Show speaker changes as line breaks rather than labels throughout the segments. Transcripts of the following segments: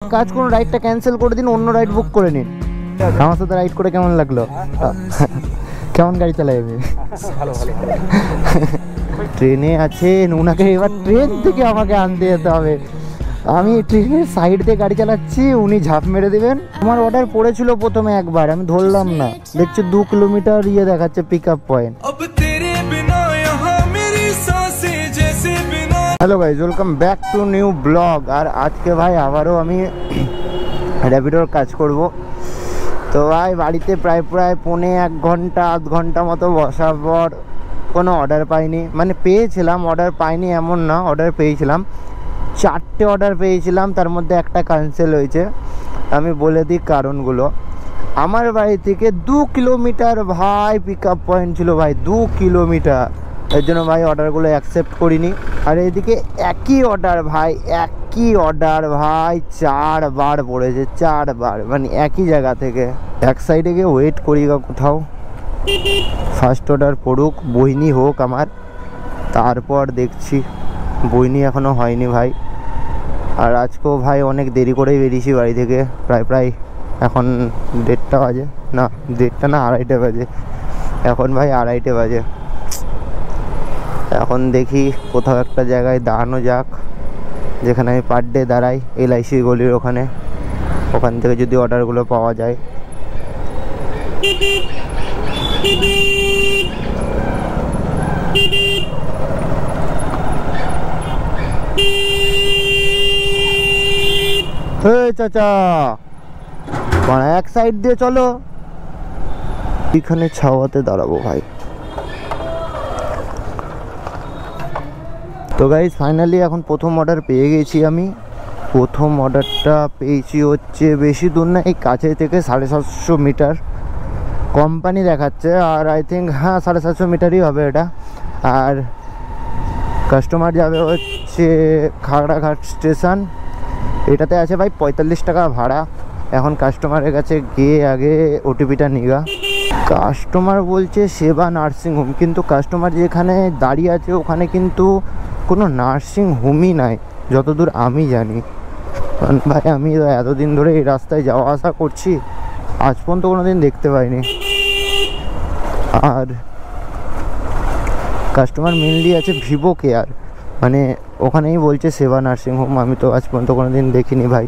কাজ কোন রাইডটা ক্যান্সেল করে দিন, অন্য রাইড বুক করে নিন। আমার সাথে রাইড করে কেমন লাগলো? কেমন গাড়ি চালাই আমি? ভালো ভালো। ট্রেনে আছেন, ওনাকে এবার ট্রেন থেকে আমাকে আনতে যেতে হবে। আমি ট্রেনের সাইড দিয়ে গাড়ি চালাচ্ছি, উনি ঝাঁপ মেরে দেবেন। আমার অর্ডার পড়েছিল প্রথমে একবার, আমি ধরলাম না, দেখছি 2 কিলোমিটার ইয়ে দেখাচ্ছে pick up point. Hello guys, welcome back to new blog. আর আজকে ভাই আবারও আমি র্যাপিডোর কাজ করব। তো ভাই বাড়িতে প্রায় 1.5 ঘন্টা আধ ঘন্টা মতো বসার পর কোনো অর্ডার পাইনি, মানে পেয়েছিলাম, অর্ডার পাইনি এমন না, অর্ডার পেয়েছিলাম। 4টে অর্ডার পেয়েছিলাম, তার মধ্যে একটা ক্যান্সেল হয়েছে। আমি বলে দিই কারণগুলো। আমার বাড়ি থেকে 2 কিলোমিটার ভাই পিক আপ পয়েন্ট ছিল ভাই, 2 কিলোমিটার। এর জন্য ভাই অর্ডারগুলো অ্যাকসেপ্ট করিনি। আর এইদিকে একই অর্ডার ভাই 4 বার পড়েছে, 4 বার, মানে একই জায়গা থেকে। এক সাইডে গিয়ে ওয়েট করি কোথাও, ফার্স্ট অর্ডার পড়ুক, বইনি হোক আমার, তারপর দেখছি। বইনি এখনও হয়নি ভাই। আর আজকেও ভাই অনেক দেরি করেই বেরিয়েছি বাড়ি থেকে, প্রায় এখন 1:30 বাজে, না 1:30 না 2:30 বাজে এখন ভাই, 2:30 বাজে। এখন দেখি কোথাও একটা জায়গায় দাঁড়ানো যাক, যেখানে আমি পার ডে দাঁড়াই, LIC গলির ওখানে। ওখান থেকে যদি অর্ডারগুলো পাওয়া যায়। চাচা এক সাইড দিয়ে চলো, এখানে ছাওয়াতে দাঁড়াবো ভাই। তো গাইজ ফাইনালি এখন প্রথম অর্ডার পেয়ে গেছি আমি। প্রথম অর্ডারটা পেয়েছি হচ্ছে বেশি দূর না, এই কাছে থেকে 750 মিটার কোম্পানি দেখাচ্ছে। আর আই থিঙ্ক হ্যাঁ 750 মিটারই হবে এটা। আর কাস্টমার যাবে হচ্ছে খাগড়াঘাট স্টেশন। এটাতে আছে ভাই 45 টাকা ভাড়া। এখন কাস্টমারের কাছে গিয়ে আগে OTPটা নিগা। কাস্টমার বলছে সেবা নার্সিংহোম, কিন্তু কাস্টমার যেখানে দাঁড়িয়ে আছে ওখানে কিন্তু কোনো নার্সিং হোমই নাই যতদূর আমি জানি। ভাই আমি এতদিন ধরে এই রাস্তায় যাওয়া আসা করছি, আজ পর্যন্ত কোনো দিন দেখতে পাইনি। আর কাস্টমার মেনলি আছে ভিভো কেয়ার, মানে ওখানেই বলছে সেবা নার্সিং হোম। আমি তো আজ পর্যন্ত কোনো দিন দেখিনি ভাই।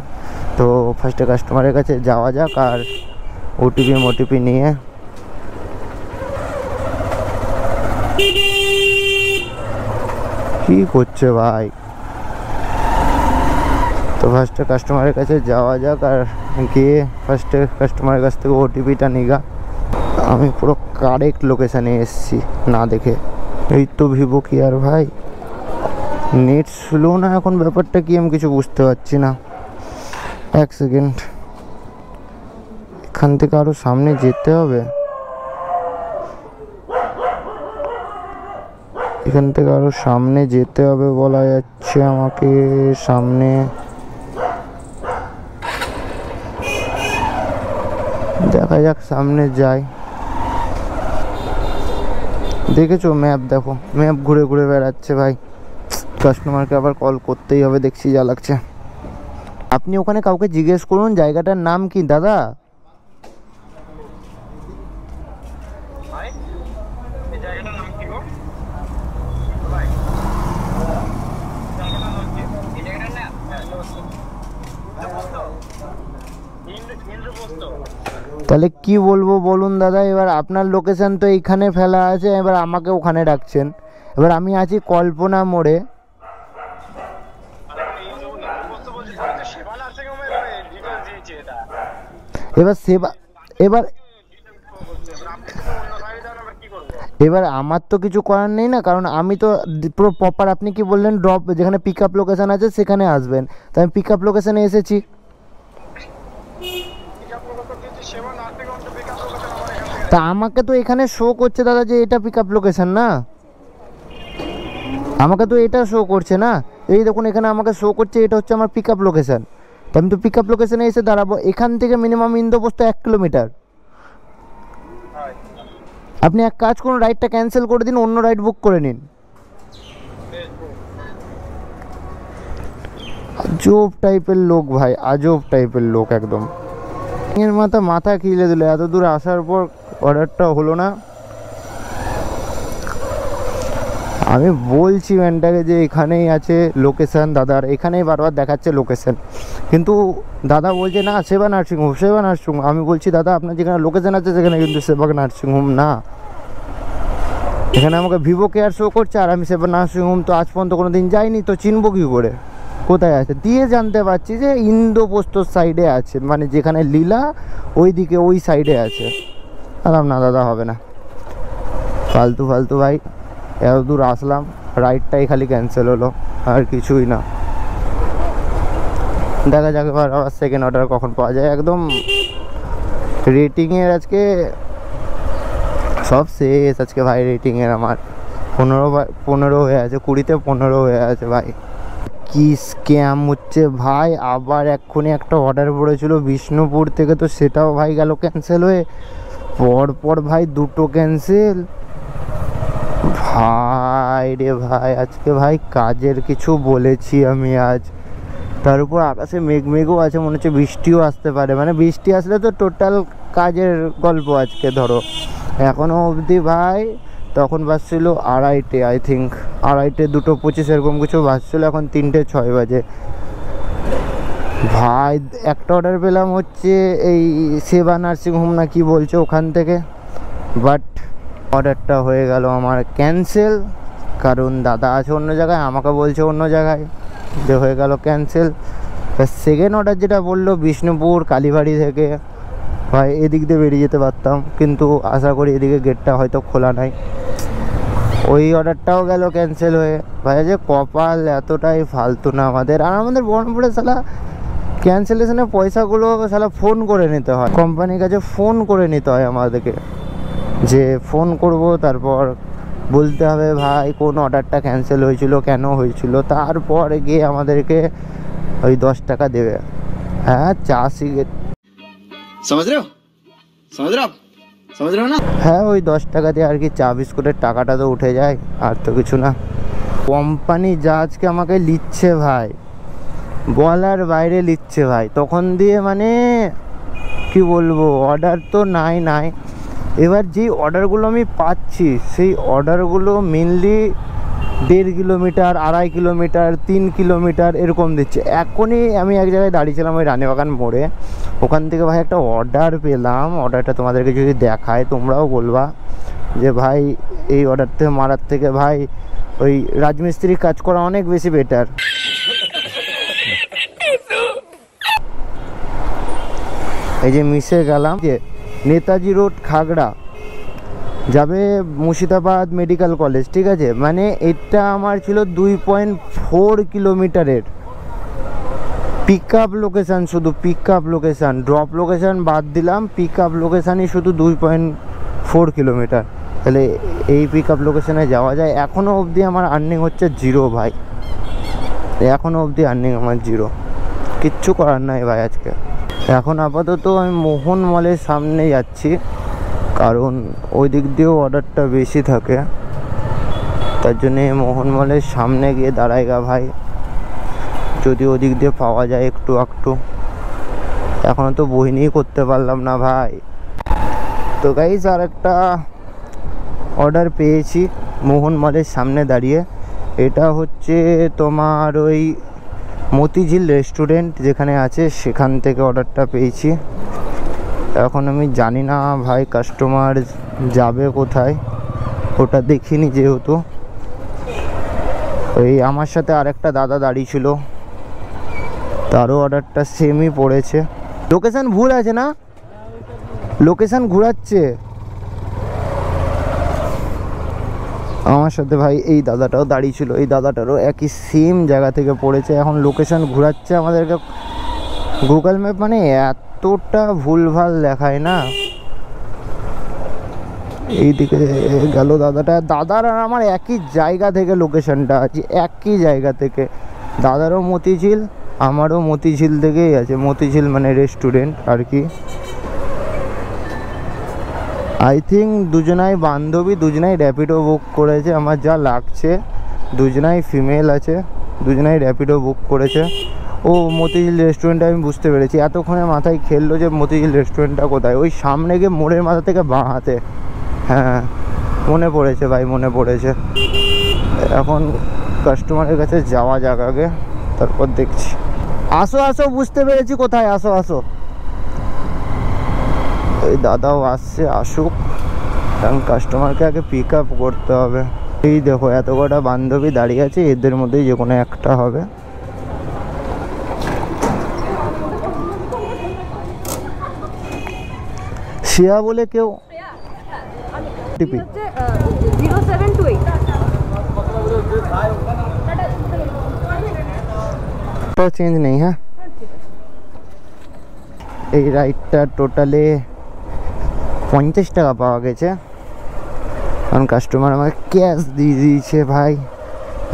তো ফার্স্টে কাস্টমারের কাছে যাওয়া যাক, আর ওটিপি নিয়ে। কি করছে ভাই? তো ফার্স্টে কাস্টমারের কাছে যাওয়া যাক, আর গিয়ে ফার্স্টে কাস্টমারের কাছ থেকে ওটিপিটা নিগা। আমি পুরো কারেক্ট লোকেশানে এসেছি না দেখে। এই তো ভিভো কেয়ার ভাই। নেট স্লো না এখন, ব্যাপারটা কি আমি কিছু বুঝতে পারছি না। 1 সেকেন্ড, এখান থেকে আরো সামনে যেতে হবে। এখান থেকে আরো সামনে যেতে হবে বলা যাচ্ছে আমাকে। সামনে দেখা যাক, সামনে যাই। দেখেছো ম্যাপ? দেখো ম্যাপ ঘুরে ঘুরে বেড়াচ্ছে ভাই। কাস্টমারকে আবার কল করতেই হবে, দেখছি যা লাগছে। আপনি ওখানে কাউকে জিজ্ঞেস করুন জায়গাটার নাম কি দাদা। তাহলে কি বলবো বলুন দাদা? এবার আপনার লোকেশন তো এইখানে ফেলা আছে, এবার আমাকে ওখানে ডাকছেন। এবার আমি আছি কল্পনা মোড়ে। এবার সেবা এবার আমার তো কিছু করার নেই না, কারণ আমি তো পুরো প্রপার, আপনি কি বললেন ড্রপ যেখানে পিক আপ লোকেশন আছে সেখানে আসবেন, তাই আমি পিক আপ লোকেশনে এসেছি। তা আমাকে তো এখানে শো করছে দাদা যে এটা পিক আপ লোকেশন না, আমাকে তো এটা শো করছে না। এই দেখুন এখানে আমাকে শো করছে এটা হচ্ছে আমার পিক আপ লোকেশন। তো আমি তো পিক আপ লোকেশনে এসে দাঁড়াবো। এখান থেকে মিনিমাম ইন্দ্রপ্রস্থ 1 কিলোমিটার। আপনি এক কাজ করুন, রাইডটা ক্যান্সেল করে দিন, অন্য রাইড বুক করে নিন। আজব টাইপের লোক ভাই, আজব টাইপের লোক একদম। এর মাথা খিলে দিল, এত দূর আসার পর অর্ডারটা হলো না। আমি বলছি ম্যানটাকে যে এখানেই আছে লোকেশান দাদার, এখানেই বারবার দেখাচ্ছে লোকেশান, কিন্তু দাদা বলছে না সেবা নার্সিংহোম, সেবা নার্সিংহোম। আমি বলছি দাদা আপনার যেখানে লোকেশান আছে সেখানে কিন্তু সেবা নার্সিংহোম না, এখানে আমাকে ভিভো কেয়ার শো করছে, আর আমি সেবা নার্সিংহোম তো আজ পর্যন্ত কোনো দিন যাইনি, তো চিনবো কী করে কোথায় আছে। দিয়ে জানতে পারছি যে ইন্দোপোস্তর সাইডে আছে, মানে যেখানে লীলা ওই দিকে ওই সাইডে আছে। আলাম না দাদা হবে না, ফালতু ফালতু ভাই, এত দূর আসলাম, রাইডটাই খালি ক্যান্সেল হলো, আর কিছুই না। দেখা যাক এবার আবার সেকেন্ড অর্ডার কখন পাওয়া যায়। একদম রেটিংয়ের আজকে সব শেষ আজকে ভাই, রেটিংয়ের আমার 15 হয়ে আছে, 20-তে 15 হয়ে আছে ভাই। কি স্ক্যাম হচ্ছে ভাই, আবার এক্ষুনি একটা অর্ডার পড়েছিল বিষ্ণুপুর থেকে, তো সেটাও ভাই গেল ক্যান্সেল হয়ে, পর ভাই দুটো ক্যান্সেল ভাই রে ভাই। আজকে ভাই কাজের কিছু বলেছি আমি আজ, তার উপর আকাশে মেঘও আছে, মনে হচ্ছে বৃষ্টিও আসতে পারে, মানে বৃষ্টি আসলে তো টোটাল কাজের গল্প আজকে। ধরো এখনও অবধি ভাই, তখন বাজছিল 2:30, আই থিঙ্ক 2:30, 2:25 এরকম কিছু বাজছিল, এখন 3:06 বাজে ভাই। একটা অর্ডার পেলাম হচ্ছে এই সেবা নার্সিংহোম না কি বলছে ওখান থেকে, বাট অর্ডারটা হয়ে গেল আমার ক্যান্সেল, কারণ দাদা আছে অন্য জায়গায়, আমাকে বলছে অন্য জায়গায়, যে হয়ে গেল ক্যান্সেল। সেকেন্ড অর্ডার যেটা বললো বিষ্ণুপুর কালীবাড়ি থেকে, ভাই এদিক দিয়ে বেরিয়ে যেতে পারতাম, কিন্তু আশা করি এদিকে গেটটা হয়তো খোলা নাই, ওই অর্ডারটাও গেল ক্যান্সেল হয়ে। ভাই যে কপাল এতটাই ফালতু না আমাদের। আর আমাদের বহরমপুরে শালা ক্যান্সেলেশনের পয়সাগুলো শালা ফোন করে নিতে হয়, কোম্পানির কাছে ফোন করে নিতে হয় আমাদেরকে, যে ফোন করব, তারপর বলতে হবে ভাই কোন অর্ডারটা ক্যান্সেল হয়েছিল, কেন হয়েছিল, তারপর গিয়ে আমাদেরকে ওই 10 টাকা দেবে। হ্যাঁ समझ रहे हो ना। হ্যাঁ ওই 10 টাকা দিয়ে আর কি চা বিস্কুটের টাকাটা তো উঠে যায়, আর তো কিছু না। কোম্পানি যা আজকে আমাকে লিচ্ছে ভাই, বলার বাইরে লিচ্ছে ভাই, তখন দিয়ে মানে কি বলবো, অর্ডার তো নাই। এবার যেই অর্ডারগুলো আমি পাচ্ছি সেই অর্ডারগুলো মেনলি 1.5 কিলোমিটার, 2.5 কিলোমিটার, 3 কিলোমিটার এরকম দিচ্ছে। এখনই আমি এক জায়গায় দাঁড়িয়েছিলাম ওই রানীবাগান মোড়ে, ওখান থেকে ভাই একটা অর্ডার পেলাম। অর্ডারটা তোমাদেরকে যদি দেখায় তোমরাও বলবা যে ভাই এই অর্ডার থেকে মারার থেকে ভাই ওই রাজমিস্ত্রির কাজ করা অনেক বেশি বেটার। এই যে মিশে গেলাম, যে নেতাজি রোড খাগড়া যাবে মুর্শিদাবাদ মেডিকেল কলেজ, ঠিক আছে, মানে এটা আমার ছিল 2.4 কিলোমিটারের পিক আপ লোকেশান, শুধু pick up location, drop location বাদ দিলাম, পিক আপ লোকেশানই শুধু 2.4 কিলোমিটার। তাহলে এই পিক আপ লোকেশানে যাওয়া যায়। এখনও অবধি আমার আর্নিং হচ্ছে 0 ভাই, এখনও অবধি আর্নিং আমার 0, কিচ্ছু করার নাই ভাই আজকে। এখন আপাতত আমি মোহন মলের সামনে যাচ্ছি, কারণ ওই দিক দিয়েও অর্ডারটা বেশি থাকে, তার জন্যে মোহন মলের সামনে গিয়ে দাঁড়াইগা ভাই, যদি ওদিক দিয়ে পাওয়া যায় একটু। এখনও তো বহিনী করতে পারলাম না ভাই। তো গাইস আর একটা অর্ডার পেয়েছি মোহন মলের সামনে দাঁড়িয়ে, এটা হচ্ছে তোমার ওই মতিঝিল রেস্টুরেন্ট যেখানে আছে, সেখান থেকে অর্ডারটা পেয়েছি। এখন আমি জানি না ভাই কাস্টমার যাবে কোথায়, ওটা দেখিনি যেহেতু। ওই আমার সাথে আরেকটা দাদা দাঁড়িয়ে ছিল, তারও অর্ডারটা সেমই পড়েছে। লোকেশান ভুল আছে না, লোকেশান ঘোরাচ্ছে আমার সাথে ভাই। এই দাদাটাও দাঁড়িয়ে ছিল, এই দাদাটারও একই সেম জায়গা থেকে পড়েছে, এখন লোকেশান ঘোরাচ্ছে আমাদেরকে। গুগল ম্যাপ মানে এতটা ভুলভাল দেখায় না। এইদিকে গেল দাদার আর আমার একই জায়গা থেকে লোকেশানটা আছে, একই জায়গা থেকে। দাদারও মতিঝিল, আমারও মতিঝিল থেকেই আছে, মতিঝিল মানে রেস্টুরেন্ট আর কি। আই থিঙ্ক দুজনাই বান্ধবী, দুজনাই র্যাপিডো বুক করেছে আমার যা লাগছে, দুজনাই ফিমেল আছে, দুজনাই র্যাপিডো বুক করেছে। ও মতিঝিল রেস্টুরেন্টটা আমি বুঝতে পেরেছি, এতক্ষণে মাথায় খেললো যে মতিঝিল রেস্টুরেন্টটা কোথায়, ওই সামনে গিয়ে মোড়ের মাথা থেকে বাঁ হাতে। হ্যাঁ মনে পড়েছে ভাই, মনে পড়েছে। এখন কাস্টমারের কাছে যাওয়া যাক আগে, তারপর দেখছি। আসো আসো, বুঝতে পেরেছি কোথায়, আসো আসো। এই দাদাও আসছে, আসুক, কারণ কাস্টমারকে আগে পিক আপ করতে হবে। এই দেখো এত কটা বান্ধবী দাঁড়িয়ে আছে, এদের মধ্যেই যে কোনো একটা হবে। শ্রেয়া বলে কেউ টিপি চেঞ্জ নেই। হ্যাঁ এই রাইডটা টোটালে 50 টাকা পাওয়া গেছে, কারণ কাস্টমার আমাকে ক্যাশ দিয়ে দিয়েছে ভাই।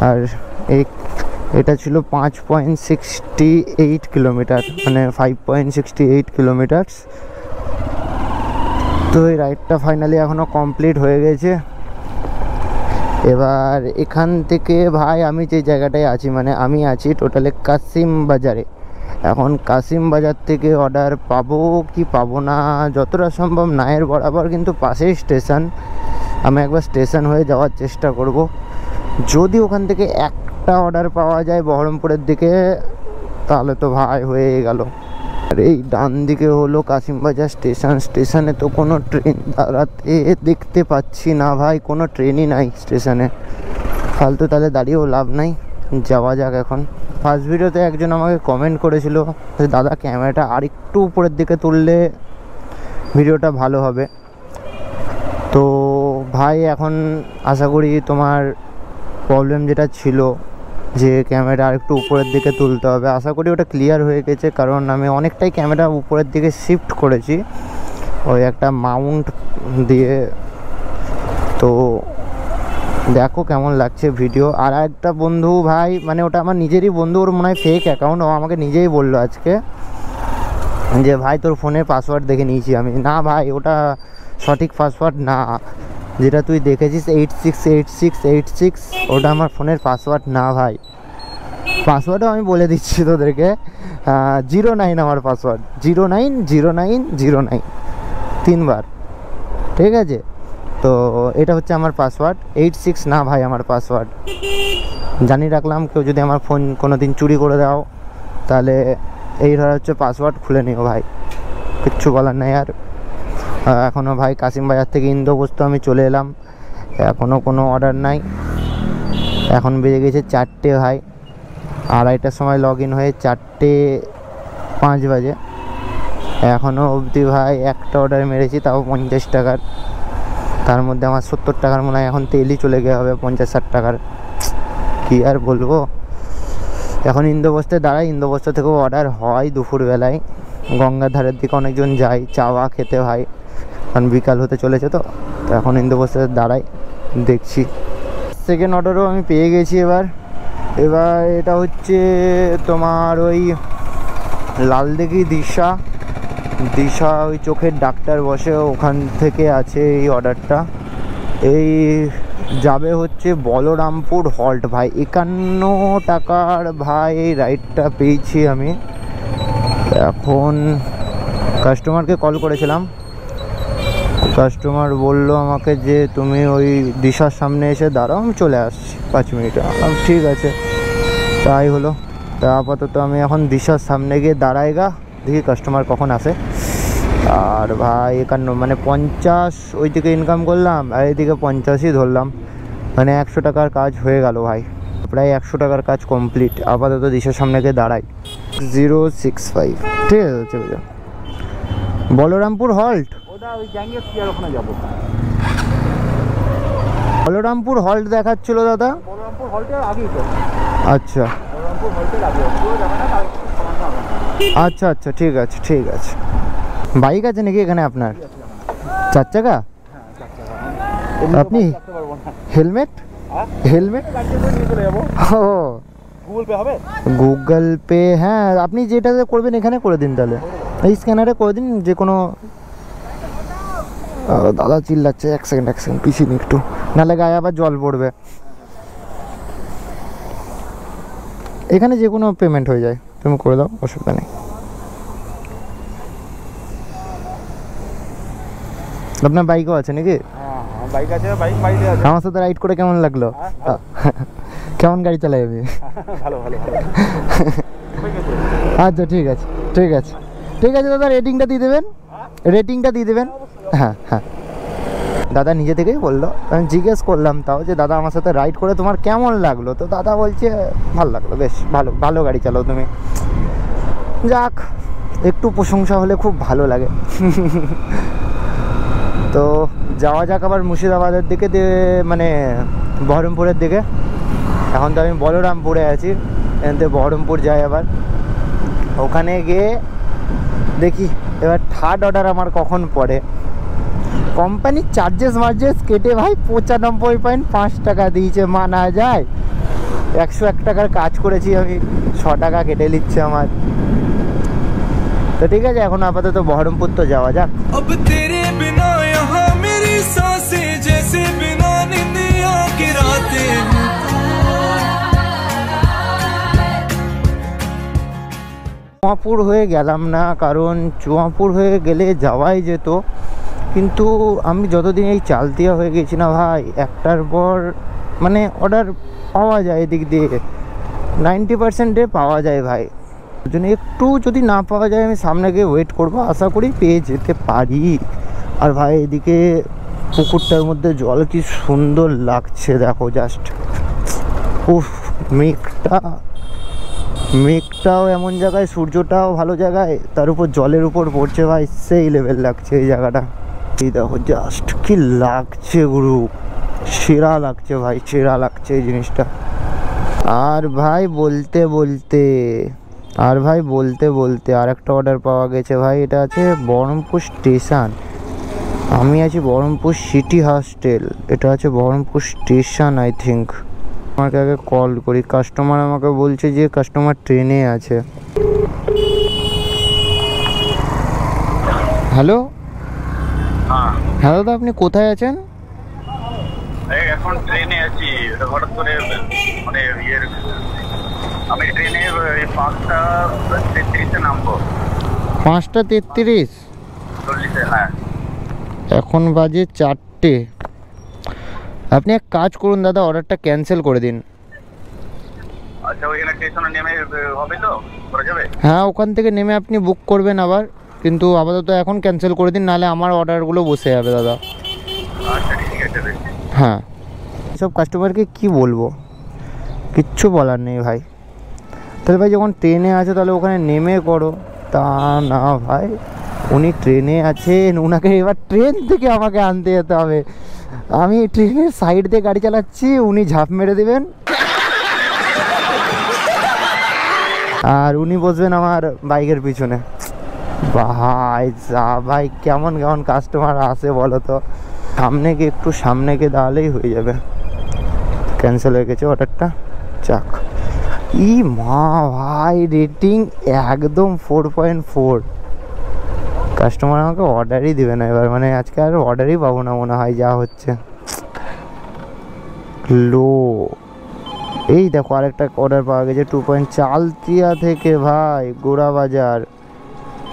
আর এটা ছিল 5.68 কিলোমিটার, মানে 5.68 কিলোমিটার। তো এই রাইডটা ফাইনালি এখনও কমপ্লিট হয়ে গেছে। এবার এখান থেকে ভাই আমি যে জায়গাটায় আছি, মানে আমি আছি টোটালে কাসিম বাজারে। এখন কাসিম বাজার থেকে অর্ডার পাবো কি পাবো না, যতটা সম্ভব নায়ের বরাবর কিন্তু পাশেই স্টেশন, আমি একবার স্টেশন হয়ে যাওয়ার চেষ্টা করব। যদি ওখান থেকে একটা অর্ডার পাওয়া যায় বহরমপুরের দিকে, তাহলে তো ভাই হয়ে গেল। আর এই ডান দিকে হলো কাসিমবাজার স্টেশন। স্টেশনে তো কোনো ট্রেন দাঁড়াতে দেখতে পাচ্ছি না ভাই, কোনো ট্রেনই নাই স্টেশনে। ফালতু তাহলে দাঁড়িয়েও লাভ নাই, যাওয়া যাক এখন। ফার্স্ট ভিডিওতে একজন আমাকে কমেন্ট করেছিল যে দাদা ক্যামেরাটা আরেকটু উপরের দিকে তুললে ভিডিওটা ভালো হবে। তো ভাই এখন আশা করি তোমার প্রবলেম যেটা ছিল যে ক্যামেরা আরেকটু উপরের দিকে তুলতে হবে, আশা করি ওটা ক্লিয়ার হয়ে গেছে। কারণ আমি অনেকটাই ক্যামেরা উপরের দিকে শিফট করেছি ওই একটা মাউন্ট দিয়ে। তো দেখো কেমন লাগছে ভিডিও। আর একটা বন্ধু ভাই, মানে ওটা আমার নিজেরই বন্ধু, ওর মনে হয় ফেক অ্যাকাউন্ট, ও আমাকে নিজেই বললো আজকে যে ভাই তোর ফোনের পাসওয়ার্ড দেখে নিয়েছি আমি। না ভাই ওটা সঠিক পাসওয়ার্ড না, যেটা তুই দেখেছিস 868686, ওটা আমার ফোনের পাসওয়ার্ড না ভাই। পাসওয়ার্ডও আমি বলে দিচ্ছি তোদেরকে, 09 আমার পাসওয়ার্ড, 090909 3বার, ঠিক আছে? তো এটা হচ্ছে আমার পাসওয়ার্ড, 86 না ভাই আমার পাসওয়ার্ড। জানি রাখলাম, কেউ যদি আমার ফোন কোনো দিন চুরি করে দাও তাহলে এই ধরা হচ্ছে পাসওয়ার্ড, খুলে নিও ভাই, কিচ্ছু বলার নেই। আর এখনও ভাই কাসিম বাজার থেকে ইন্দ্রপ্রস্থ আমি চলে এলাম, এখনও কোনো অর্ডার নাই। এখন বেজে গেছে 4টে ভাই, 2:30টার সময় লগ ইন হয়ে 4:05 বাজে, এখনও অবধি ভাই একটা অর্ডার মেরেছি, তাও 50 টাকার। তার মধ্যে আমার 70 টাকার মনে হয় এখন তেলই চলে গিয়ে হবে 50-60 টাকার। কী আর বলবো। এখন ইন্দ্রপ্রস্থে দাঁড়াই, ইন্দ্রপ্রস্থ থেকেও অর্ডার হয় দুপুরবেলায়। গঙ্গার ধারের দিকে অনেকজন যায় চাওয়া খেতে ভাই, কারণ বিকাল হতে চলেছে। তো এখন ইন্দ্রপ্রস্থে দাঁড়াই, দেখছি। সেকেন্ড অর্ডারও আমি পেয়ে গেছি। এবার এটা হচ্ছে তোমার ওই লালদিঘি দিশা ওই চোখের ডাক্তার বসে, ওখান থেকে আছে এই অর্ডারটা। এই যাবে হচ্ছে বলরামপুর হল্ট ভাই, 51 টাকার ভাই এই রাইডটা পেয়েছি আমি। এখন কাস্টমারকে কল করেছিলাম, কাস্টমার বললো আমাকে যে তুমি ওই দিশার সামনে এসে দাঁড়াও, আমি চলে আসছি 5 মিনিটে। ঠিক আছে, তাই হলো। তা আপাতত আমি এখন দিশার সামনে গিয়ে দাঁড়াইগা, দেখি কাস্টমার কখন আসে। আর ভাই 51 মানে 50 ওই দিকে ইনকাম করলাম, আর এইদিকে 50ই ধরলাম, মানে 100 টাকার কাজ হয়ে গেল ভাই, প্রায় 100 টাকার কাজ কমপ্লিট। আপাতত দিশার সামনে গিয়ে দাঁড়াই। 065, ঠিক আছে চলে যাও। বলরামপুর হল্ট, বলরামপুর হল্ট দেখাচ্ছিল দাদা।
বলরামপুর হল্টের আগেই তো।
আচ্ছা
বলরামপুর হল্টের আগে পুরো যাবে না,
আচ্ছা আচ্ছা, ঠিক আছে ঠিক আছে। বাইক আছে নাকি এখানে আপনার? 4 চাকা? আপনি হেলমেট ও
গুগল পে হবে?
গুগল পে, হ্যাঁ আপনি যেটাতে করবেন এখানে করে দিন, তাহলে এই স্ক্যানারে করে দিন যে কোনো। দাদা চিল্লাচ্ছে, এক সেকেন্ড পিছিয়ে একটু, নাহলে গায়ে আবার জল পড়বে। এখানে যে কোনো পেমেন্ট হয়ে যায়। তুমি করে দাও, অসুবিধা নেই। আপনার বাইকও আছে নাকি?
হ্যাঁ বাইক আছে, বাইকে আছে।
আমার সাথে রাইড করে কেমন লাগলো? কেমন গাড়ি চালাই আমি?
ভালো ভালো ভালো।
আচ্ছা ঠিক আছে ঠিক আছে ঠিক আছে দাদা, রেটিংটা দিয়ে দেবেন, রেটিংটা দিয়ে দেবেন। হ্যাঁ হ্যাঁ, দাদা নিজে থেকেই বললো, আমি জিজ্ঞেস করলাম তাও যে দাদা আমার সাথে রাইড করে তোমার কেমন লাগলো, তো দাদা বলছে ভালো লাগলো, বেশ ভালো ভালো গাড়ি চালাও তুমি। যাক, একটু প্রশংসা হলে খুব ভালো লাগে। তো যাওয়া যাক আবার মুর্শিদাবাদের দিকে, মানে বহরমপুরের দিকে। এখন তো আমি বলরামপুরে আছি, এখান থেকে বহরমপুর যাই আবার। ওখানে গিয়ে দেখি এবার থার্ড অর্ডার আমার কখন পড়ে। কোম্পানির চার্জেস মার্জেস কেটে ভাই 95.5 টাকা দিয়েছে, মানা যায়? 101 টাকার কাজ করেছি আমি, 6 টাকা কেটে নিচ্ছে আমার। তো ঠিক আছে, এখন আপাতত বহরমপুর তো যাওয়া যাক। চুয়াপুর হয়ে গেলাম না, কারণ চুয়াপুর হয়ে গেলে যাওয়াই যেত, কিন্তু আমি যতদিন এই চালতিয়া হয়ে গেছি না ভাই, একটার পর মানে অর্ডার পাওয়া যায় এদিক দিয়ে, 90%-এ পাওয়া যায় ভাই। ওই জন্য একটু যদি না পাওয়া যায় আমি সামনে গিয়ে ওয়েট করবো, আশা করি পেয়ে যেতে পারি। আর ভাই এদিকে পুকুরটার মধ্যে জল কি সুন্দর লাগছে দেখো, জাস্ট উফ। মেঘটাও এমন জায়গায়, সূর্যটাও ভালো জায়গায়, তার উপর জলের উপর পড়ছে ভাই, সেই লেভেল লাগছে এই জায়গাটা। এই দেখো জাস্ট কি লাগছে গুরু, সেরা লাগছে ভাই, সেরা লাগছে এই জিনিসটা। আর ভাই বলতে বলতে আর একটা অর্ডার পাওয়া গেছে ভাই, এটা আছে বহরমপুর স্টেশন। আমি আছি বহরমপুর সিটি হস্টেল, এটা আছে বহরমপুর স্টেশন আই থিঙ্ক। আমাকে আগে কল করি, কাস্টমার আমাকে বলছে যে কাস্টমার ট্রেনে আছে। হ্যালো হ্যাঁ দাদা, আপনি কোথায় আছেন?
এখন ট্রেনে আছি, হঠাৎ করে মানে আমি ট্রেনে 5:33-এ নামবো।
5:33?
হ্যাঁ,
এখন বাজে 4টে। আপনি এক কাজ করুন দাদা, অর্ডারটা ক্যান্সেল করে দিন।
আচ্ছা, ওইখানে স্টেশনে নেমে হবে তো, করা যাবে?
হ্যাঁ, ওখান থেকে নেমে আপনি বুক করবেন আবার, কিন্তু আপাতত এখন ক্যান্সেল করে দিন, নাহলে আমার অর্ডারগুলো বসে যাবে দাদা।
আচ্ছা ঠিক আছে।
হ্যাঁ, সব কাস্টমারকে কি বলবো, কিচ্ছু বলার নেই ভাই। তাহলে ভাই যখন ট্রেনে আছে তাহলে ওখানে নেমে করো, তা না ভাই, উনি ট্রেনে আছেন, ওনাকে এবার ট্রেন থেকে আমাকে আনতে যেতে হবে। আমি ট্রেনের সাইড দিয়ে গাড়ি চালাচ্ছি, উনি ঝাঁপ মেরে দেবেন আর উনি বসবেন আমার বাইকের পিছনে। ভাই যা ভাই, কেমন কেমন কাস্টমার আসে বলো তো। একটু সামনে গিয়ে দাঁড়ালেই হয়ে যাবে। ক্যান্সেল হয়ে গেছে অর্ডারটা, যাক। ই মা ভাই, রেটিং একদম 4.4। কাস্টমার আমাকে অর্ডারই দেবে না এবার, মানে আজকে আর অর্ডারই পাবো না মনে হয়, যা হচ্ছে লো। এই দেখো আরেকটা অর্ডার পাওয়া গেছে 2 চালতিয়া থেকে ভাই, গোড়া বাজার,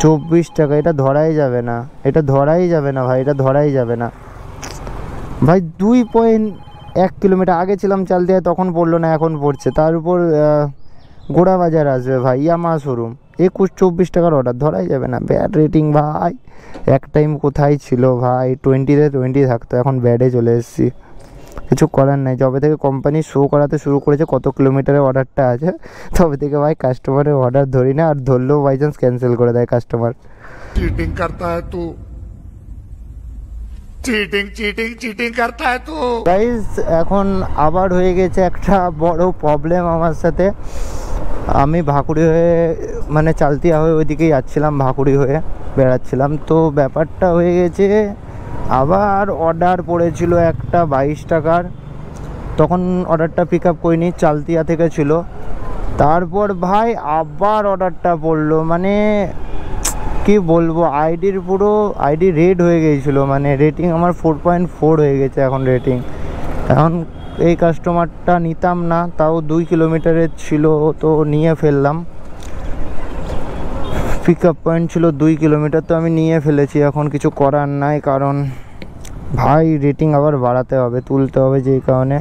24 টাকা। এটা ধরাই যাবে না, এটা ধরাই যাবে না ভাই, এটা ধরাই যাবে না ভাই। 2.1 কিলোমিটার আগে ছিলাম চালদিয়ায়, তখন পড়লো না, এখন পড়ছে। তার উপর গোড়া বাজার আসবে ভাই, ইয়ামা শোরুম। 24 টাকার অর্ডার, ধরাই যাবে না। ব্যাড রেটিং ভাই, এক টাইম কোথায় ছিল ভাই, 20-তে 20 থাকতো, এখন ব্যাডে চলে এসেছি। কিছু করার নাই, যবে থেকে কোম্পানি শো করাতে শুরু করেছে কত কিলোমিটারের অর্ডারটা আছে, তবে থেকে ভাই কাস্টমারের অর্ডার ধরি না, আর ধরলেও বাই চান্স ক্যান্সেল করে দেয় কাস্টমার।
चीटिंग करता है तू, चीटिंग करता है तू।
গাইস, এখন আবার হয়ে গেছে একটা বড় প্রবলেম আমার সাথে। আমি ভাকুড়ি হয়ে, মানে চালতিয়া হয়ে ওইদিকেই যাচ্ছিলাম, ভাকুড়ি হয়ে বেড়াচ্ছিলাম, তো ব্যাপারটা হয়ে গেছে আবার অর্ডার পড়েছিল একটা 22 টাকার। তখন অর্ডারটা পিক আপ করিনি, চালতিয়া থেকে ছিল। তারপর ভাই আবার অর্ডারটা পড়লো, মানে কি বলবো, আইডি রেড হয়ে গিয়েছিলো, মানে রেটিং আমার 4.4 হয়ে গেছে এখন রেটিং। এখন এই কাস্টমারটা নিতাম না, তাও 2 কিলোমিটারের ছিল, তো নিয়ে ফেললাম। পিক আপ পয়েন্ট ছিল 2 কিলোমিটার, তো আমি নিয়ে ফেলেছি, এখন কিছু করার নাই, কারণ ভাই রেটিং আবার বাড়াতে হবে, তুলতে হবে, যেই কারণে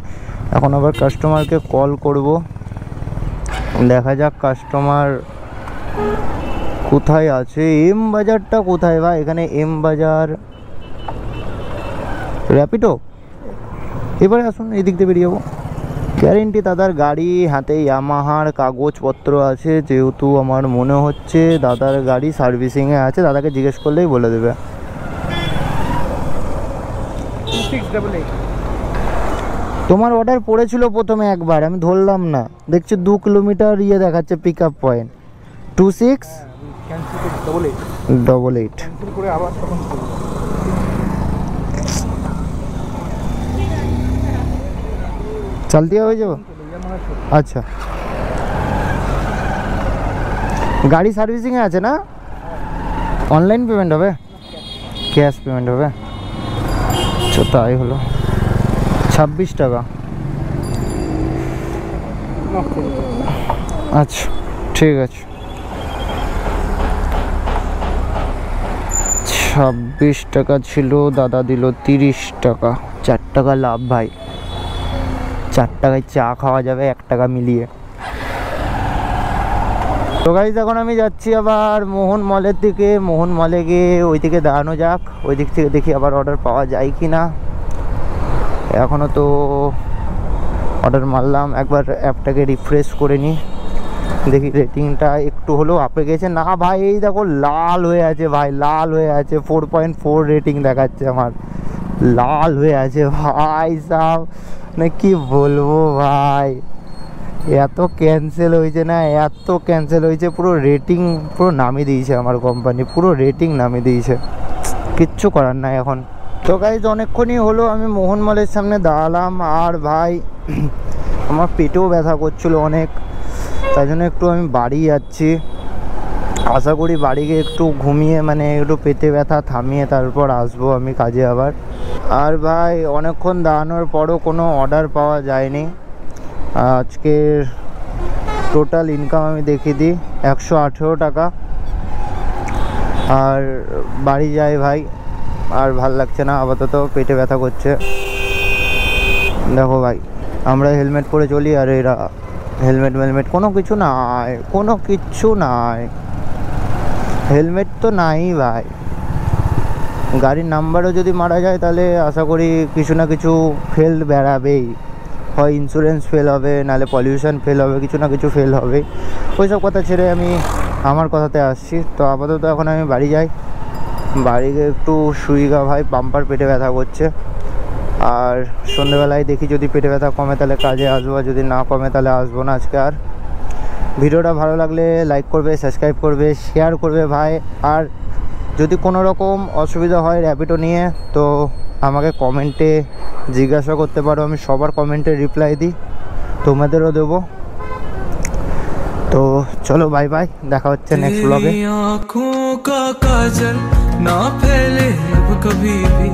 এখন আবার কাস্টমারকে কল করব। দেখা যাক কাস্টমার কোথায় আছে। এম বাজারটা কোথায় ভাই? এখানে এম বাজার, র্যাপিডো। এবারে আসুন, এই দিক দিয়ে বেরিয়ে যাবো। গ্যারেন্টি দাদার গাড়ি হাতে, ইয়ামাহার কাগজপত্র আছে, যেহেতু আমার মনে হচ্ছে দাদার গাড়ি সার্ভিসিংয়ে আছে। দাদাকে জিজ্ঞেস করলেই বলে দেবে।
2688
তোমার অর্ডার পড়েছিল প্রথমে একবার, আমি ধরলাম না, দেখছি 2 কিলোমিটার ইয়ে দেখাচ্ছে পিক আপ পয়েন্ট। 2688
ক্যান্সেল করে আবার তখন করবো।
চাল দিয়া হয়ে যাবো। আচ্ছা, গাড়ি সার্ভিসিংয়ে আছে না? অনলাইন পেমেন্ট হবে, ক্যাশ পেমেন্ট হবে? আচ্ছা, তাই হলো। 26 টাকা। আচ্ছা ঠিক আছে, 26 টাকা ছিল, দাদা দিল 30 টাকা। 4 টাকা লাভ ভাই, 4 টাকায় চা খাওয়া যাবে 1 টাকা মিলিয়ে। তো গাইস এখন আমি যাচ্ছি আবার মোহন মলের দিকে। মোহন মলে গিয়ে ওই দিকে দাঁড়ানো যাক, ওই দিক থেকে দেখি আবার অর্ডার পাওয়া যায় কি না। এখনও তো অর্ডার মারলাম, একবার অ্যাপটাকে রিফ্রেশ করে নিই, দেখি রেটিংটা একটু হলেও আপে গেছে না। ভাই এই দেখো লাল হয়ে আছে ভাই, লাল হয়ে আছে, 4.4 রেটিং দেখাচ্ছে আমার, লাল হয়ে আছে ভাই সাব, না কি বলবো ভাই। এত ক্যান্সেল হয়েছে না, এত ক্যান্সেল হয়েছে, পুরো রেটিং পুরো নামিয়ে দিয়েছে আমার কোম্পানি, পুরো রেটিং নামিয়ে দিয়েছে, কিচ্ছু করার নাই এখন। তো গাইজ অনেকক্ষণই হলো আমি মোহন মলের সামনে দাঁড়ালাম, আর ভাই আমার পেটেও ব্যথা করছিল অনেক, তাই জন্য একটু আমি বাড়ি যাচ্ছি। আশা করি বাড়ি গিয়ে একটু ঘুমিয়ে, মানে একটু পেটে ব্যথা থামিয়ে তারপর আসবো আমি কাজে আবার। আর ভাই অনেকক্ষণ দাঁড়ানোর পরও কোনো অর্ডার পাওয়া যায়নি। আজকের টোটাল ইনকাম আমি দেখিয়ে দিই, 118 টাকা। আর বাড়ি যাই ভাই, আর ভাল লাগছে না আপাতত, পেটে ব্যথা করছে। দেখো ভাই আমরা হেলমেট পরে চলি, আর এরা হেলমেট কোনো কিছু নাই, কোনো কিচ্ছু নাই, হেলমেট তো নাই ভাই। গাড়ির নাম্বারও যদি মারা যায় তাহলে আশা করি কিছু না কিছু ফেল বেড়াবেই, হয় ইন্স্যুরেন্স ফেল হবে, নাহলে পলিউশন ফেল হবে, কিছু না কিছু ফেল হবে। ওই সব কথা ছেড়ে আমি আমার কথাতে আসছি। তো আপাতত এখন আমি বাড়ি যাই, বাড়ি গিয়ে একটু শুইগা ভাই, বাম্পার পেটে ব্যথা করছে। আর সন্ধ্যেবেলায় দেখি যদি পেটে ব্যথা কমে তাহলে কাজে আসবো, যদি না কমে তাহলে আসবো না আজকে আর। ভিডিওটা ভালো লাগলে লাইক করবে, সাবস্ক্রাইব করবে, শেয়ার করবে ভাই। আর যদি কোনো রকম অসুবিধা হয় র্যাপিডো নিয়ে তো আমাকে কমেন্টে জিজ্ঞাসা করতে পারো, আমি সবার কমেন্টে রিপ্লাই দিই, তোমাদেরও দেবো। তো চলো বাই বাই, দেখা হচ্ছে নেক্সট ব্লগে।
आँखों का काजल ना फैले अब कभी भी।